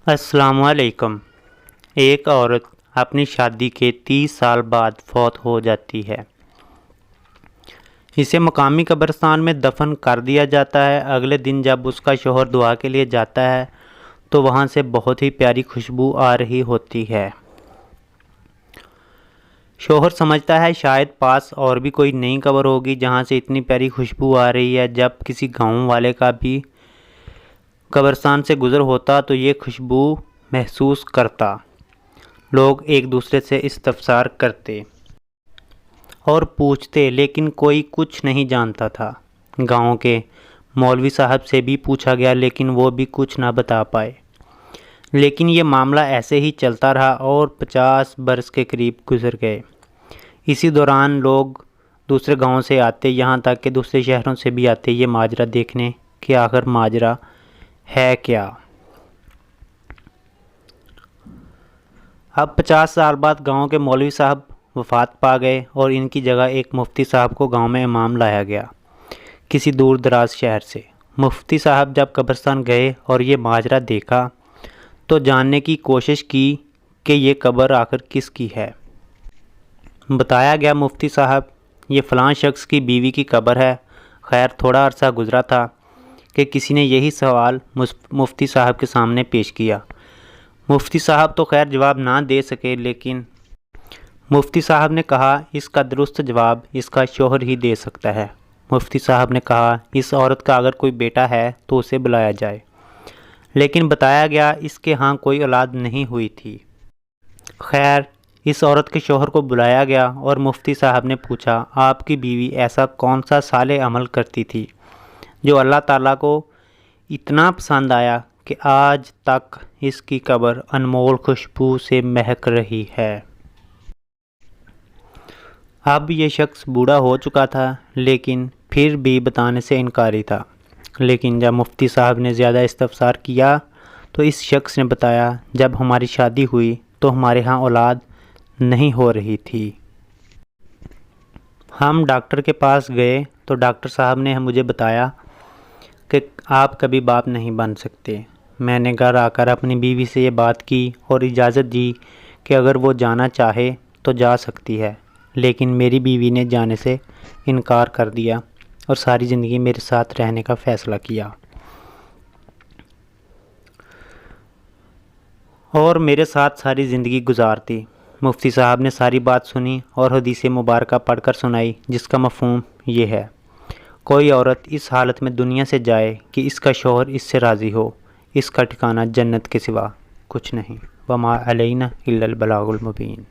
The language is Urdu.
السلام علیکم۔ ایک عورت اپنی شادی کے 30 سال بعد فوت ہو جاتی ہے۔ اسے مقامی قبرستان میں دفن کر دیا جاتا ہے۔ اگلے دن جب اس کا شوہر دعا کے لیے جاتا ہے تو وہاں سے بہت ہی پیاری خوشبو آ رہی ہوتی ہے۔ شوہر سمجھتا ہے شاید پاس اور بھی کوئی نئی قبر ہوگی جہاں سے اتنی پیاری خوشبو آ رہی ہے۔ جب کسی گاؤں والے کا بھی قبرستان سے گزر ہوتا تو یہ خوشبو محسوس کرتا۔ لوگ ایک دوسرے سے استفسار کرتے اور پوچھتے، لیکن کوئی کچھ نہیں جانتا تھا۔ گاؤں کے مولوی صاحب سے بھی پوچھا گیا لیکن وہ بھی کچھ نہ بتا پائے۔ لیکن یہ معاملہ ایسے ہی چلتا رہا اور 50 برس کے قریب گزر گئے۔ اسی دوران لوگ دوسرے گاؤں سے آتے، یہاں تک کہ دوسرے شہروں سے بھی آتے یہ ماجرا دیکھنے کہ آخر ماجرا ہے کیا۔ اب 50 سال بعد گاؤں کے مولوی صاحب وفات پا گئے اور ان کی جگہ ایک مفتی صاحب کو گاؤں میں امام لایا گیا کسی دور دراز شہر سے۔ مفتی صاحب جب قبرستان گئے اور یہ ماجرا دیکھا تو جاننے کی کوشش کی کہ یہ قبر آخر کس کی ہے۔ بتایا گیا مفتی صاحب یہ فلاں شخص کی بیوی کی قبر ہے۔ خیر تھوڑا عرصہ گزرا تھا کہ کسی نے یہی سوال مفتی صاحب کے سامنے پیش کیا۔ مفتی صاحب تو خیر جواب نہ دے سکے، لیکن مفتی صاحب نے کہا اس کا درست جواب اس کا شوہر ہی دے سکتا ہے۔ مفتی صاحب نے کہا اس عورت کا اگر کوئی بیٹا ہے تو اسے بلایا جائے، لیکن بتایا گیا اس کے ہاں کوئی اولاد نہیں ہوئی تھی۔ خیر اس عورت کے شوہر کو بلایا گیا اور مفتی صاحب نے پوچھا آپ کی بیوی ایسا کون سا صالح عمل کرتی تھی جو اللہ تعالیٰ کو اتنا پسند آیا کہ آج تک اس کی قبر انمول خوشبو سے مہک رہی ہے۔ اب یہ شخص بوڑھا ہو چکا تھا لیکن پھر بھی بتانے سے انکاری تھا۔ لیکن جب مفتی صاحب نے زیادہ استفسار کیا تو اس شخص نے بتایا جب ہماری شادی ہوئی تو ہمارے ہاں اولاد نہیں ہو رہی تھی۔ ہم ڈاکٹر کے پاس گئے تو ڈاکٹر صاحب نے مجھے بتایا کہ آپ کبھی باپ نہیں بن سکتے۔ میں نے گھر آ کر اپنی بیوی سے یہ بات کی اور اجازت دی کہ اگر وہ جانا چاہے تو جا سکتی ہے، لیکن میری بیوی نے جانے سے انکار کر دیا اور ساری زندگی میرے ساتھ رہنے کا فیصلہ کیا اور میرے ساتھ ساری زندگی گزارتی۔ مفتی صاحب نے ساری بات سنی اور حدیث مبارکہ پڑھ کر سنائی جس کا مفہوم یہ ہے، کوئی عورت اس حالت میں دنیا سے جائے کہ اس کا شوہر اس سے راضی ہو، اس کا ٹھکانہ جنت کے سوا کچھ نہیں۔ وما علینا الا البلاغ المبین۔